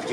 FG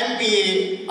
MPA